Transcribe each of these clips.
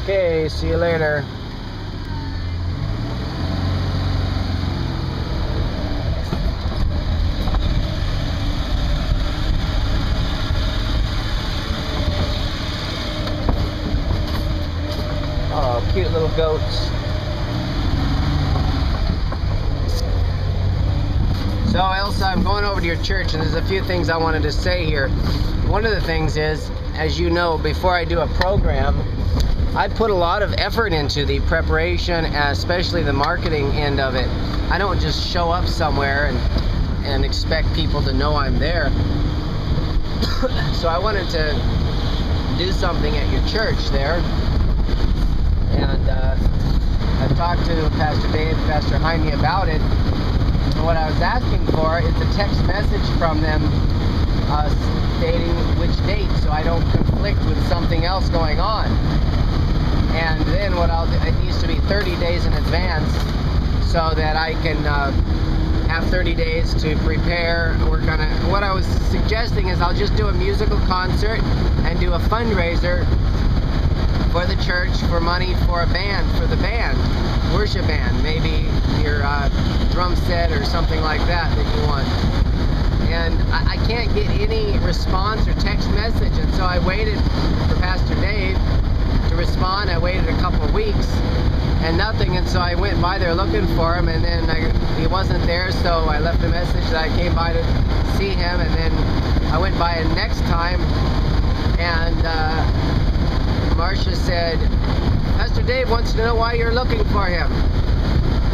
Okay, see you later. Oh, cute little goats. So Elsa, I'm going over to your church and there's a few things I wanted to say here. One of the things is, as you know, before I do a program, I put a lot of effort into the preparation, especially the marketing end of it. I don't just show up somewhere and expect people to know I'm there. So I wanted to do something at your church there. And I've talked to Pastor Dave, Pastor Jaime about it. And what I was asking for is a text message from them stating which date, so I don't conflict with something else going on. And then what I'll do, it needs to be 30 days in advance so that I can have 30 days to prepare, work on it. What I was suggesting is I'll just do a musical concert and do a fundraiser for the church for money for a band, for the band, worship band, maybe your drum set or something like that you want. And I can't get any response or text message, and so I waited for Pastor Dave to respond. I waited a couple of weeks and nothing, and so I went by there looking for him, and then he wasn't there, so I left a message that I came by to see him, and then I went by the next time, and Marcia said, Pastor Dave wants to know why you're looking for him.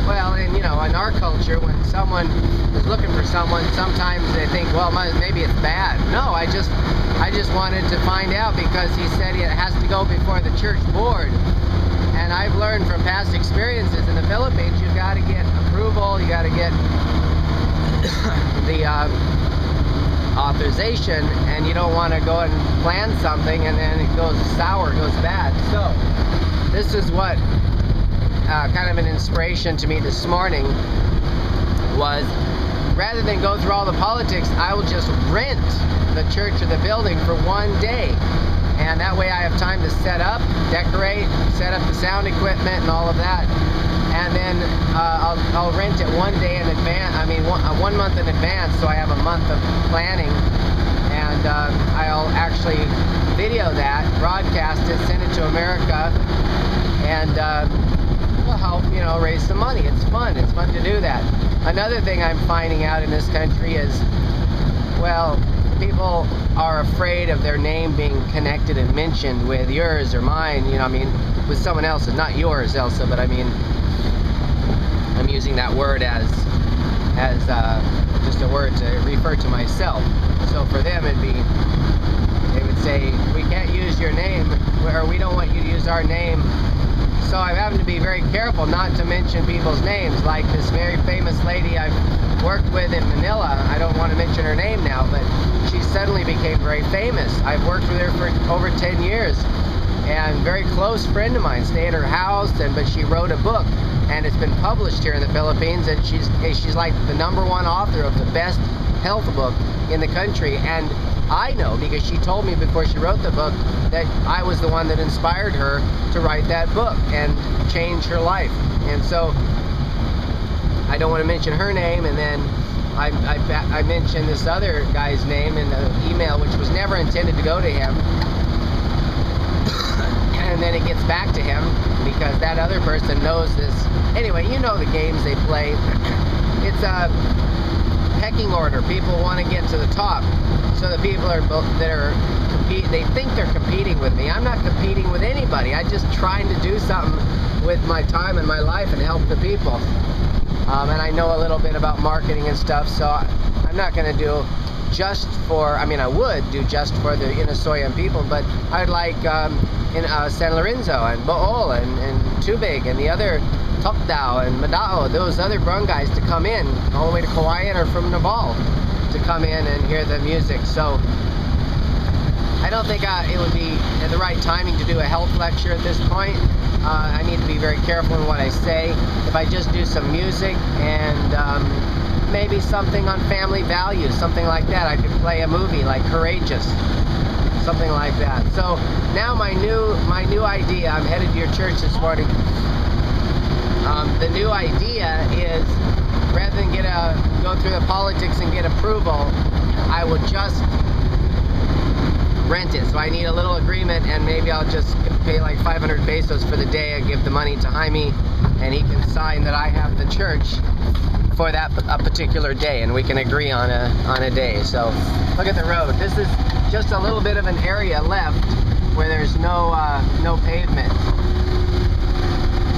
Well, and you know, in our culture, when someone is looking for someone, sometimes they think, well, maybe it's bad. No, I just wanted to find out because he said it has to go before the church board. And I've learned from past experiences in the Philippines, you've got to get approval, you got to get the authorization, and you don't want to go and plan something and then it goes sour, goes bad. So this is what kind of an inspiration to me this morning was, rather than go through all the politics, I will just rent the church or the building for one day, and that way I have time to set up, decorate, set up the sound equipment and all of that, and then I'll rent it one day in advance, I mean 1 month in advance, so I have a month of planning, and I'll actually video that, broadcast it, send it to America, and will help, you know, raise some money. It's fun to do that. Another thing I'm finding out in this country is, well, people are afraid of their name being connected and mentioned with yours or mine, you know, I mean, with someone else's, not yours, Elsa, but I mean, I'm using that word as just a word to refer to myself. So for them, they would say, we can't use your name, or we don't want you to use our name. So I'm having to be very careful not to mention people's names, like this very famous lady I've worked with in Manila. I don't want to mention her name now, but she suddenly became very famous. I've worked with her for over 10 years, and very close friend of mine, stay at her house, but she wrote a book, and it's been published here in the Philippines, and she's like the #1 author of the best health book in the country. And I know, because she told me before she wrote the book, that I was the one that inspired her to write that book and change her life. And so I don't want to mention her name, and then I mentioned this other guy's name in the email, which was never intended to go to him. And then it gets back to him because that other person knows this. Anyway, you know the games they play. It's a pecking order. People want to get to the top. So the people they think they're competing with me. I'm not competing with anybody. I'm just trying to do something with my time and my life and help the people. And I know a little bit about marketing and stuff, so I'm not going to do just for, I mean, I would do just for the Inasoyan people, but I'd like in San Lorenzo and Bohol and Tubig and the other Tokdao and Madao, those other barangays to come in, all the way to Kauayan or from Naval, to come in and hear the music. So I don't think it would be the right timing to do a health lecture at this point. I need to be very careful in what I say. If I just do some music and maybe something on family values, something like that, I could play a movie like Courageous. something like that. So now my new idea, I'm headed to your church this morning. The new idea is, rather than go through the politics and get approval, I will just rent it. So I need a little agreement, and maybe I'll just pay like 500 pesos for the day. I give the money to Jaime, and he can sign that I have the church for that a particular day, and we can agree on a day. So look at the road. This is just a little bit of an area left where there's no pavement.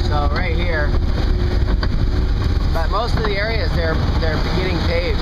So right here, but most of the areas they're getting paved.